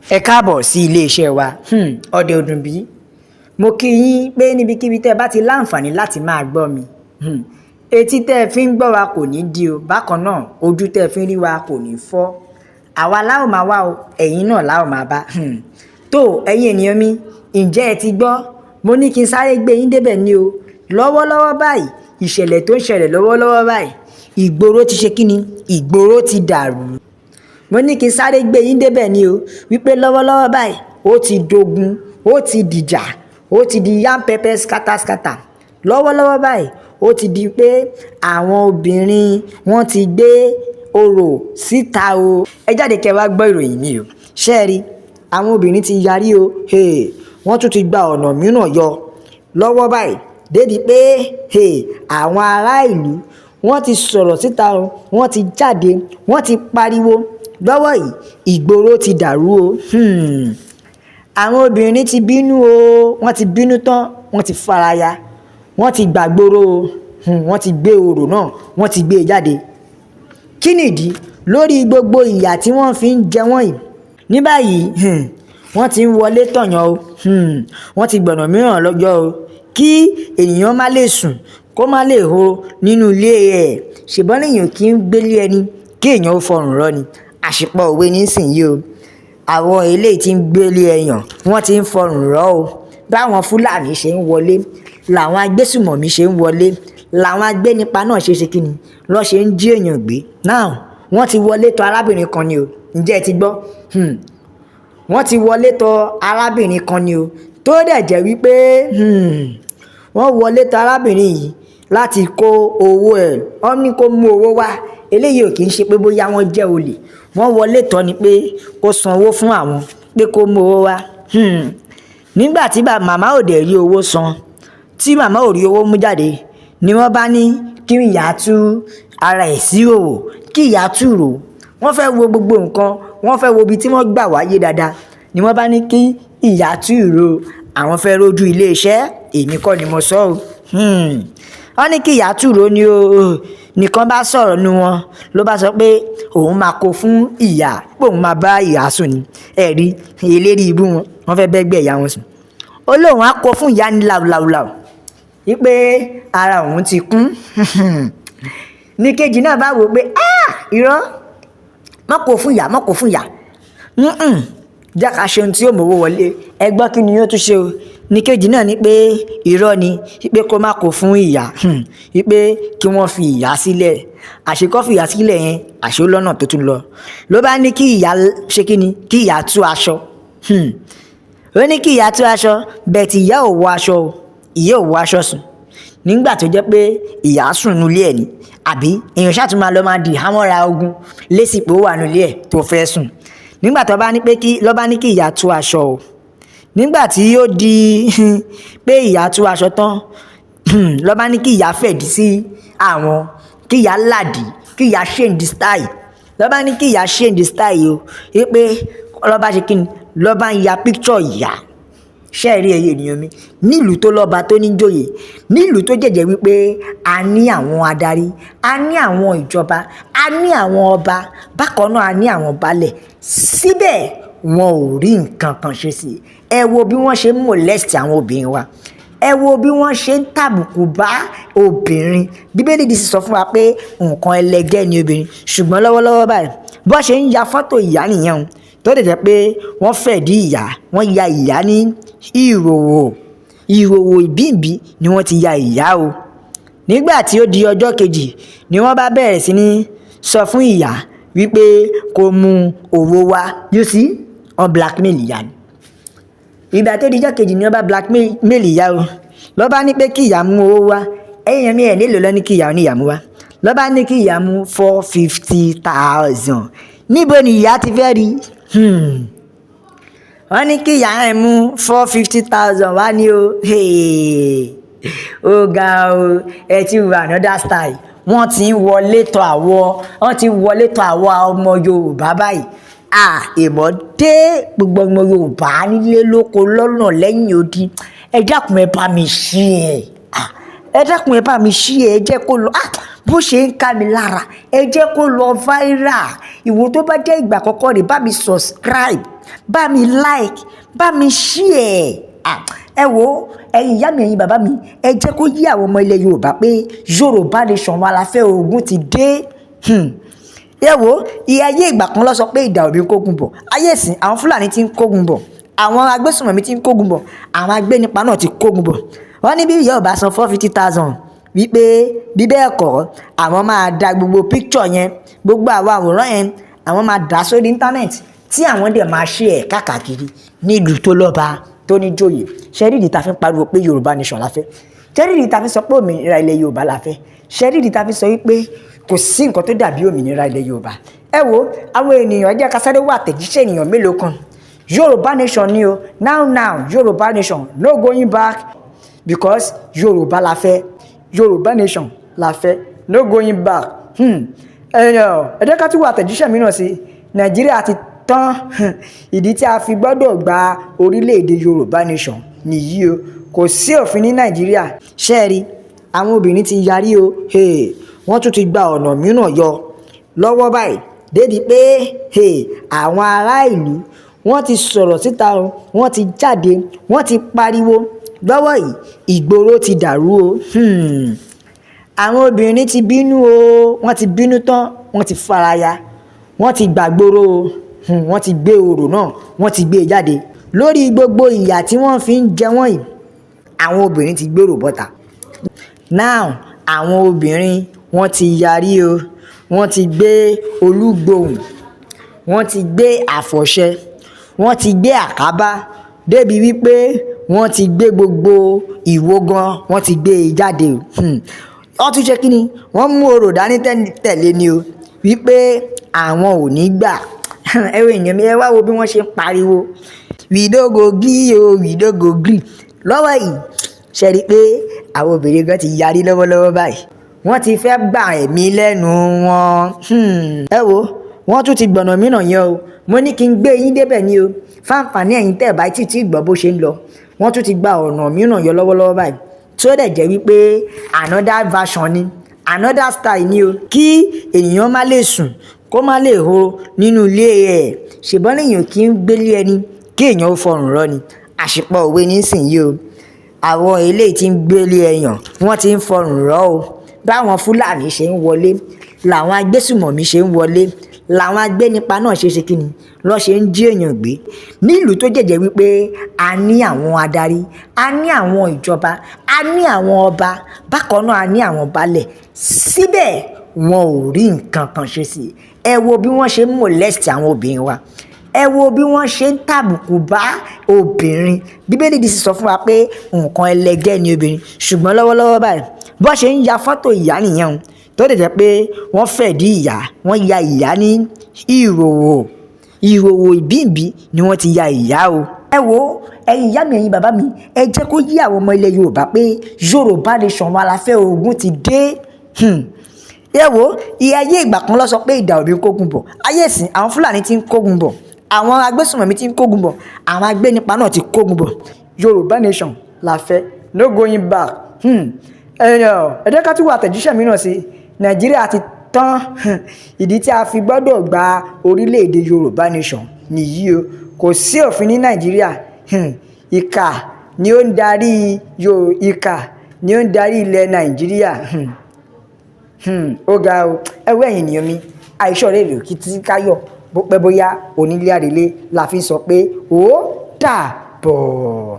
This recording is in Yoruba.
Ẹ káàbọ̀ sí ilé-iṣẹ́ wa Ọdẹ Òdùnbí. Mo kí yín pé níbikíbi tẹ́ ẹ bá ti láǹfààní láti máa gbọ́ mi. Etí tẹ́ ẹ fi ń gbọ́ wa kò ní di o, bákan náà ojú tẹ́ ẹ fi ń rí wa kò ní fọ́. Àwa la ó máa wá o, ẹ̀yin náà la ó máa bá. Tó ẹ̀yin ènìyàn mi, ǹjẹ́ ẹ ti gbọ́? Mo ní kí n sáré gbé yín débẹ̀ ni o. Lọ́wọ́lọ́wọ́ báyìí, ìṣẹ̀lẹ̀ tó ń ṣẹlẹ̀ lọ́wọ́lọ́wọ́ báyìí, ìgboro ti ṣe kíni? Ìgboro ti dàrú. Mo ní kí n sáré gbé yín débẹ̀ ni o, wípé lọ́wọ́lọ́wọ́ báyìí ó ti dogun, ó ti dìjà, ó ti di yam pepper scatter. Lọ́wọ́lọ́wọ́ báyìí ó ti di pé àwọn obìnrin wọ́n ti gbé orò síta o. Ẹ jáde kẹ́ wá gbọ́ ìròyìn mi o. Ṣé ẹ rí? Àwọn obìnrin ti yarí o. Wọ́n tún ti gba ọ̀nà mìíràn yọ lọ́wọ́ báyìí débi pé àwọn ará ìlú wọ́n ti sọ̀rọ̀ síta o, wọ́n ti jáde, wọ́n ti pariwo. Lọ́wọ́ yìí ìgboro ti dàrú o. Àwọn obìnrin ti bínú o, wọ́n ti bínú tán, wọ́n ti faraya, wọ́n ti gbàgbóró o. Wọ́n ti gbé orò náà, wọ́n ti gbé e jáde. Kí nìdí? Lórí gbogbo ìyà tí wọ́n fi ń jẹ wọ́n yìí. Ní báyìí wọ́n ti ń wọlé tọ̀yàn o. Wọ́n ti gbọ̀nà mìíràn lọ́jọ́ o, kí ènìyàn má lè sùn, kó má lè ho nínú ilé ẹ̀. Ṣèbọn lèèyàn kì í gbélé ẹni kí èèyàn ó fọrùn rọ́ ni. Àṣìpọ̀ òwe nísìnyí o. Àwọn eléyìí tí ń gbélé ẹyàn wọ́n ti ń fọrùn rọ́ o. Báwọn Fúlàní ṣe ń wọlé, làwọn agbésùmọ̀mí ṣe ń wọlé, làwọn agbénipa náà ṣe kíni lọ́ ṣe ń jí èèyàn gbé. Now wọ́n ti wọlé tọ̀ arábìnrin kan ni o. Ǹjẹ́ ẹ ti gbọ́? Wọ́n ti wọlé tọ̀ arábìnrin kan ni o, tó dẹ̀ jẹ́ wípé wọ́n wọlé tọ̀ arábìnrin yìí láti kó owó ẹ̀. Wọ́n ní kó mú owó wá. Eléyìí ò kì í ṣe pé bóyá wọ́n jẹ́ olè. Wọ́n wọlé tọ̀ ni pé kó san owó fún àwọn, pé kó mú owó wá. Nígbà tí màmá ò dẹ̀ rí owó san, tí màmá ò rí owó mú jáde, ni wọ́n bá ní kí ìyá tú ara ẹ̀ sí òwò, kí ìyá tú rò. Wọ́n fẹ́ wo gbogbo nǹkan, wọ́n fẹ́ wo ibi tí wọ́n gbà wáyé dáadáa, ni wọ́n bá ní kí ìyá tú rò. Àwọn fẹ́ rojú ilé-iṣẹ́, èmi kọ́ ni mo sọ o. Wọ́n ní kí ìyá tú rò ni o. Nìkan bá sọ̀rọ̀ nu wọn ló bá sọ pé òun máa kó fún ìyá, pé òun máa bá ìyá sùn ni. Ẹ̀rí eléri ibú wọn, wọ́n fẹ́ bẹ́gbẹ́ ìyá wọn sùn. Ó lóun á kó fún ìyá ní làwùlàwùlàwù, wípé ara òun ti kún. Ní kejì náà bá wò pé irọ́, má kó fún ìyá, má kó fún ìyá. Jẹ́ ká ṣe ohun tí yóò mówó wọlé. Ẹ gbọ́ kí ni yóò tún ṣe o. Ní kejì náà ní pé irọ́ ni, wípé kó má kó fún ìyá, wípé kí wọ́n fi ìyá sílẹ̀. Àṣekọ́ fi ìyá sílẹ̀ yẹn, àṣé lọ́nà tó tún lọ. Ló bá ní kí ìyá ṣe kíni, kí ìyá tú aṣọ. Ó ní kí ìyá tú aṣọ, bẹ́ẹ̀ tí ìyá ò wọ aṣọ o, ìyá ò wọ aṣọ sùn. Nígbà tó jẹ́ pé ìyá sùn nulé ẹ̀ ni, àbí èèyàn ṣáà tún máa lọ máa di hámọ́ra ogun lésìpò wà nulé ẹ̀ tó fẹ́ sùn. Nígbà tó bá ní pé ló bá ní kí ìyá tú aṣọ o. Nígbà tí ó di pé ìyá tú aṣọ tán, ló bá ní kí ìyá fẹ̀dí sí àwọn, kí ìyá làdí, kí ìyá change style. Ló bá ní kí ìyá change style o, wípé ló bá ṣe kíni, ló bá ń ya picture ìyá. Ṣé ẹ rí ẹyẹ ènìyàn mi? Nílùú tó lọ́ba tó ní jòyè, nílùú tó jẹ́jẹ́ wípé a ní àwọn adarí, a ní àwọn ìjọba, a ní àwọn ọba, bákan náà a ní àwọn baálẹ̀. Síbẹ̀ wọn ò rí nǹkan kan ṣe sí i. Ẹ wo bí wọ́n ṣe ń molest àwọn obìnrin wa. Ẹ wo bí wọ́n ṣe ń tàbùkù bá obìnrin. Bíbélì sì sọ fún wa pé nǹkan ẹlẹgẹ́ ni obìnrin. Ṣùgbọ́n lọ́wọ́lọ́wọ́ báyìí bó ṣe ń ya fọ́tò ìyá nìyẹn o, tó dẹ̀ jẹ́ pé wọ́n fẹ̀dí ìyá, wọ́n ya ìyá ní ìhòòhò ìbíǹbí ni wọ́n ti ya ìyá o. Nígbà tí ó di ọjọ́ kejì ni wọ́n bá bẹ̀rẹ̀ sí ní sọ fún ìyá wípé kó mú owó wá. You see, wọ́n blackmail ìyá ni. Ìgbà tó di ọjọ́ kejì ni wọ́n bá blackmail ìyá o. Ló bá ní pé kí ìyá mú owó wá. Ẹ̀yìn mi ẹ̀ nílò lọ ní kí ìyá oníyà mú wá. Ló bá ní kí ìyá mú 450,000. Níbo ni ìyá ti fẹ́ rí? Wọ́n ní kí ìyá ẹ̀ mú 450,000 wá ní o. Ó ga o, ẹ ti wà another style. Wọ́n ti wọlé tọ̀ àwọ̀ ọmọ Yorùbá báyìí. Èmọ̀ dé gbogbo ọmọ Yorùbá nílé lóko lọ́nà lẹ́yìn odi. Ẹ dákun ẹ bá mi ṣí ẹ̀. ẹ dákun ẹ bá mi share, ẹ jẹ́ kó lọ bó ṣe ń ká mi lára, ẹ jẹ́ kó lọ viral. Ìwọ tó bá jẹ́ ìgbà àkọ́kọ́ rẹ̀, bá mi subscribe, bá mi like, bá mi share. Ẹ wo ẹ̀yin ìyá mi, ẹ̀yin bàbá mi, ẹ jẹ́ kó yé àwọn ọmọ ilẹ̀ Yorùbá pé Yorùbá nation wa la fẹ́, ogun ti dé. Ẹ wo ayé ìgbà kan ló sọ pé ìdà òbí ń kógun bọ̀, ayé ìsìn àwọn Fúlàní ti ń kógun bọ̀, àwọn agbésùnmọ̀mí ti ń kógun bọ̀, àwọn agbénipa náà ti kógun bọ̀. Wọ́n ní bí ìyá ò bá san 450,000 wípé bí bẹ́ẹ̀ kọ́ àwọn máa da gbogbo picture yẹn, gbogbo àwọn àwòrán yẹn, àwọn máa dà sórí íńtánẹ́ẹ̀tì tí àwọn dẹ̀ máa share káàkiri nílùú tó lọ́ba tó ní joyè. Ṣẹ́ríìdì ta fi ń pariwo pé Yorùbá nation la fẹ́, ṣẹ́ríìdì ta fi sọ pé òmìnira ilẹ̀ Yorùbá la fẹ́, ṣẹ́ríìdì ta fi sọ wípé kò sí nǹkan tó dàbí òmìnira ilẹ̀ Yorùbá. Ẹ wo àwọn ènìyàn jẹ́ ká sáré wà àtẹ̀jíṣẹ́ ènìyàn mélòó kan. Yorùbá nation ni o, now Yorùbá nation, no going back, because Yorùbá la fẹ́, Yorùbá nation la fẹ́, no going back. Ẹ jẹ́ ká tún wà àtẹ̀jíṣẹ́ mìíràn sí. Nàìjíríà ti tán, ìdí tí a fi gbọ́dọ̀ gba orílẹ̀-èdè Yorùbá nation nìyí o, kò sí òfin ní Nàìjíríà. Ṣẹ́ẹ̀rí àwọn obìnrin ti yarí o, wọ́n tún ti gba ọ̀nà mìíràn yọ lọ́wọ́ báyìí, débi pé àwọn ará ìlú wọ́n ti sọ̀rọ̀ síta o, wọ́n ti jáde, wọ́n ti pariwo lọ́wọ́ yìí, ìgboro ti dàrú o. Àwọn obìnrin ti bínú o, wọ́n ti bínú tán, wọ́n ti faraya, wọ́n ti gbàgbóró o, wọ́n ti gbé orò náà, wọ́n ti gbé jáde lórí gbogbo ìyà tí wọ́n fi ń jẹ wọ́n yìí. Àwọn obìnrin ti gbèrò bọ́ta. Now àwọn obìnrin wọ́n ti yarí o, wọ́n ti gbé olúgbòhùn, wọ́n ti gbé àfọ̀ṣẹ, wọ́n ti gbé àkábá, débi wípé wọ́n ti gbé gbogbo ìwo gan, wọ́n ti gbé e jáde o. Wọ́n tún ṣe kí ni, wọ́n mú orò dání tẹ̀lé ni o, wípé àwọn ò ní gbà. Ẹ̀wọ̀n èèyàn mi, ẹ wá wo bí wọ́n ṣe ń pariwo we no go gree o, we no go gree. Lọ́wọ́ yìí ṣe rí pé àwọn obìnrin gan ti yarí lọ́wọ́lọ́wọ́ báyìí, wọ́n ti fẹ́ gbà ẹ̀mí lẹ́nu wọn. Ẹ wo wọ́n tún ti gbọ̀nà mìíràn yẹn o, mo ní kí n gbé yín débẹ̀ ni o, fáǹfààní ẹ̀yin tẹ́ ẹ̀ bá títí gbọ́ bó ṣe ń lọ. Wọ́n tún ti gba ọ̀nà mìíràn yọ lọ́wọ́lọ́wọ́ báyìí, tó dẹ̀ jẹ́ wípé another version ni, another style ni o, kí ènìyàn má lè sùn kó má lè ho nínú ilé ẹ̀. Ṣèbọn lèèyàn kì í gbélé ẹni kí èèyàn ó fọrùn rọ ni, àṣìpọ̀ òwe nísìnyí o. Àwọn eléyìí tí ń gbélé ẹyàn wọ́n ti ń fọrùn rọ o. Báwọn Fúlàní ṣe ń wọlé làwọn agbésùmọ̀mí ṣe ń wọlé, làwọn agbénipa náà ṣe kíni lọ́ ṣe ń jí èèyàn gbé nílùú tó jẹ́jẹ́ wípé a ní àwọn adarí, a ní àwọn ìjọba, a ní àwọn ọba, bákan náà a ní àwọn baálẹ̀, síbẹ̀ wọn ò rí nǹkan kan ṣe sí i. Ẹ wo bí wọ́n ṣe ń molest àwọn obìnrin wa, ẹ wo bí wọ́n ṣe ń tàbùkù bá obìnrin. Bíbélì sì sọ fún wa pé nǹkan ẹlẹgẹ́ ni obìnrin, ṣùgbọ́n lọ́wọ́lọ́wọ́ báyìí bó ṣe ń ya fọ́tò ìyá nìyẹn o, tó dẹ̀ jẹ́ pé wọ́n fẹ̀dí ìyá, wọ́n ya ìyá ní ìhòòhò ìbíǹbí ni wọ́n ti ya ìyá o. Ẹ wo ẹ̀yin ìyá mi, ẹ̀yin bàbá mi, ẹ jẹ́ kó yé àwọn ọmọ ilẹ̀ Yorùbá pé Yorùbá nation wa la fẹ́, ogun ti dé. Ẹ wo ayé ìgbà kan ló sọ pé ìdà òbí ń kógun bọ̀, ayé ìsìn àwọn Fúlàní ti ń kógun bọ̀, àwọn agbésùnmọ̀mí ti ń kógun bọ̀, àwọn agbénipa náà ti kógun bọ̀. Yorùbá nation la fẹ́, no going back. Ẹ jẹ́ ká tún wà àtẹ̀jíṣẹ́ mìíràn sí. Nàìjíríà ti tán, ìdí tí a fi gbọ́dọ̀ gba orílẹ̀-èdè Yorùbá nation nìyí o, kò sí òfin ní Nàìjíríà. Ìkà ni ó ń darí ilẹ̀ Nàìjíríà. Ó ga o. Ẹ wo ẹ̀yin ènìyàn mi, àìsàn rẹ̀ rèé kí tí káyọ̀ bó pẹ́ bóyá onílé àrèlé la fi sọ pé ó dàbọ̀.